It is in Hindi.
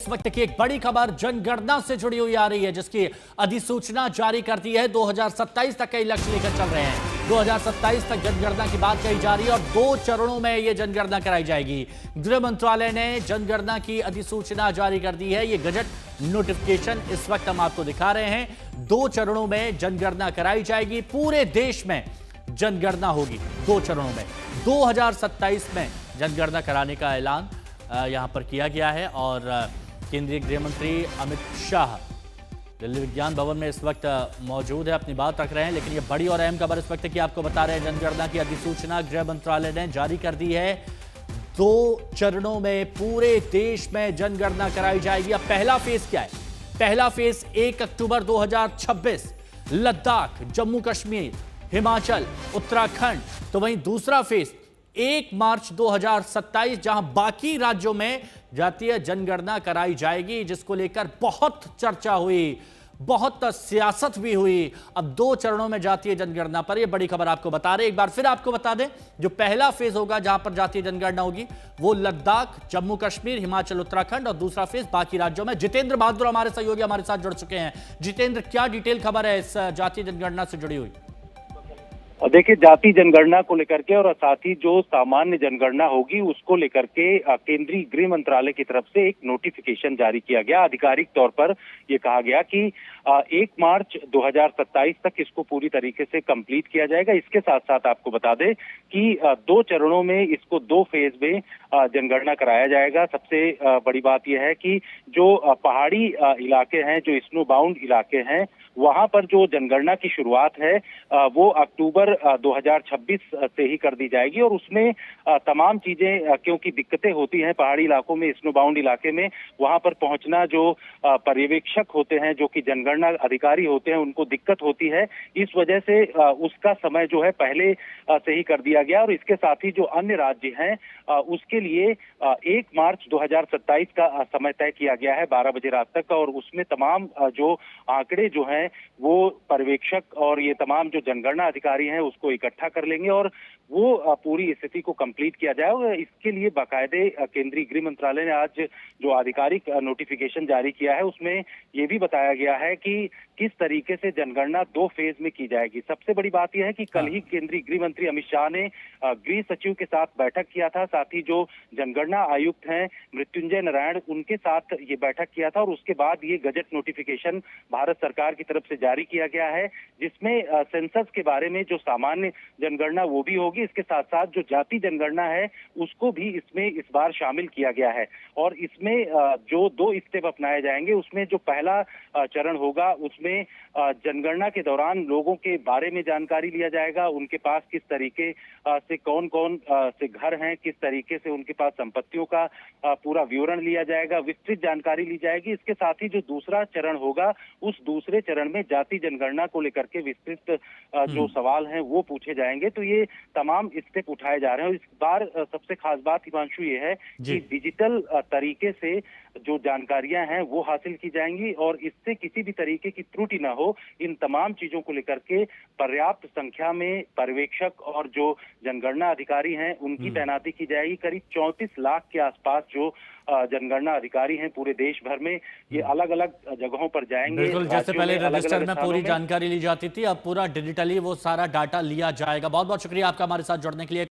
वक्त की एक बड़ी खबर जनगणना से जुड़ी हुई आ रही है, जिसकी अधिसूचना जारी कर दी है। 2027 तक कई लक्ष्य लेकर चल रहे हैं। 2027 तक जनगणना की बात कही जा रही है और 2 चरणों में यह जनगणना कराई जाएगी। गृह मंत्रालय ने जनगणना की अधिसूचना जारी कर दी है। यह गजट नोटिफिकेशन इस वक्त हम आपको दिखा रहे हैं। 2 चरणों में जनगणना कराई जाएगी। पूरे देश में जनगणना होगी 2 चरणों में। 2027 में जनगणना कराने का ऐलान यहां पर किया गया है और केंद्रीय गृह मंत्री अमित शाह दिल्ली विज्ञान भवन में इस वक्त मौजूद है, अपनी बात रख रहे हैं। लेकिन ये बड़ी और अहम खबर इस वक्त की आपको बता रहे हैं। जनगणना की अधिसूचना गृह मंत्रालय ने जारी कर दी है। 2 चरणों में पूरे देश में जनगणना कराई जाएगी। अब पहला फेज क्या है? पहला फेज 1 अक्टूबर 2026 लद्दाख, जम्मू कश्मीर, हिमाचल, उत्तराखंड। तो वहीं दूसरा फेज 1 मार्च 2027 जहां बाकी राज्यों में जातीय जनगणना कराई जाएगी, जिसको लेकर बहुत चर्चा हुई, बहुत सियासत भी हुई। अब 2 चरणों में जातीय जनगणना पर यह बड़ी खबर आपको बता रहे। एक बार फिर आपको बता दें, जो पहला फेज होगा जहां पर जातीय जनगणना होगी वो लद्दाख, जम्मू कश्मीर, हिमाचल, उत्तराखंड, और दूसरा फेज बाकी राज्यों में। जितेंद्र बहादुर हमारे सहयोगी हमारे साथ जुड़ चुके हैं। जितेंद्र, क्या डिटेल खबर है इस जातीय जनगणना से जुड़ी हुई? देखिए, जाति जनगणना को लेकर के और साथ ही जो सामान्य जनगणना होगी उसको लेकर के केंद्रीय गृह मंत्रालय की तरफ से एक नोटिफिकेशन जारी किया गया। आधिकारिक तौर पर यह कहा गया कि 1 मार्च 2027 तक इसको पूरी तरीके से कंप्लीट किया जाएगा। इसके साथ साथ आपको बता दें कि 2 चरणों में इसको 2 फेज में जनगणना कराया जाएगा। सबसे बड़ी बात यह है कि जो पहाड़ी इलाके हैं, जो स्नो बाउंड इलाके हैं, वहां पर जो जनगणना की शुरुआत है वो अक्टूबर 2026 से ही कर दी जाएगी। और उसमें तमाम चीजें, क्योंकि दिक्कतें होती हैं पहाड़ी इलाकों में, स्नो बाउंड इलाके में, वहां पर पहुंचना जो पर्यवेक्षक होते हैं, जो कि जनगणना अधिकारी होते हैं, उनको दिक्कत होती है। इस वजह से उसका समय जो है पहले से ही कर दिया गया। और इसके साथ ही जो अन्य राज्य हैं उसके लिए 1 मार्च 2027 का समय तय किया गया है 12 बजे रात तक। और उसमें तमाम जो आंकड़े जो हैं वो पर्यवेक्षक और ये तमाम जो जनगणना अधिकारी हैं उसको इकट्ठा कर लेंगे और वो पूरी स्थिति को कंप्लीट किया जाएगा। इसके लिए बाकायदे केंद्रीय गृह मंत्रालय ने आज जो आधिकारिक नोटिफिकेशन जारी किया है उसमें ये भी बताया गया है कि किस तरीके से जनगणना 2 फेज में की जाएगी। सबसे बड़ी बात यह है कि कल ही केंद्रीय गृह मंत्री अमित शाह ने गृह सचिव के साथ बैठक किया था। साथ ही जो जनगणना आयुक्त हैं मृत्युंजय नारायण, उनके साथ ये बैठक किया था। और उसके बाद ये गजट नोटिफिकेशन भारत सरकार की तरफ से जारी किया गया है, जिसमें सेंसस के बारे में जो सामान्य जनगणना वो भी होगी। इसके साथ साथ जो जाति जनगणना है उसको भी इसमें इस बार शामिल किया गया है। और इसमें जो 2 स्टेप अपनाए जाएंगे, उसमें जो पहला चरण होगा उसमें जनगणना के दौरान लोगों के बारे में जानकारी लिया जाएगा। उनके पास किस तरीके से कौन कौन से घर हैं, किस तरीके से उनके पास संपत्तियों का पूरा विवरण लिया जाएगा, विस्तृत जानकारी ली जाएगी। इसके साथ ही जो दूसरा चरण होगा उस दूसरे चरण में जाति जनगणना को लेकर के विस्तृत जो सवाल हैं वो पूछे जाएंगे। तो ये तमाम स्टेप उठाए जा रहे हैं। और इस बार सबसे खास बात हिमांशु ये है कि डिजिटल तरीके से जो जानकारियां हैं वो हासिल की जाएंगी और इससे किसी भी तरीके की त्रुटि ना हो, इन तमाम चीजों को लेकर के पर्याप्त संख्या में पर्यवेक्षक और जो जनगणना अधिकारी हैं उनकी तैनाती की जाएगी। करीब 34 लाख के आसपास जो जनगणना अधिकारी हैं पूरे देश भर में, ये अलग अलग जगहों पर जाएंगे। बिल्कुल, जैसे पहले रजिस्टर में पूरी जानकारी ली जाती थी, अब पूरा डिजिटली वो सारा डाटा लिया जाएगा। बहुत बहुत शुक्रिया आपका हमारे साथ जुड़ने के लिए।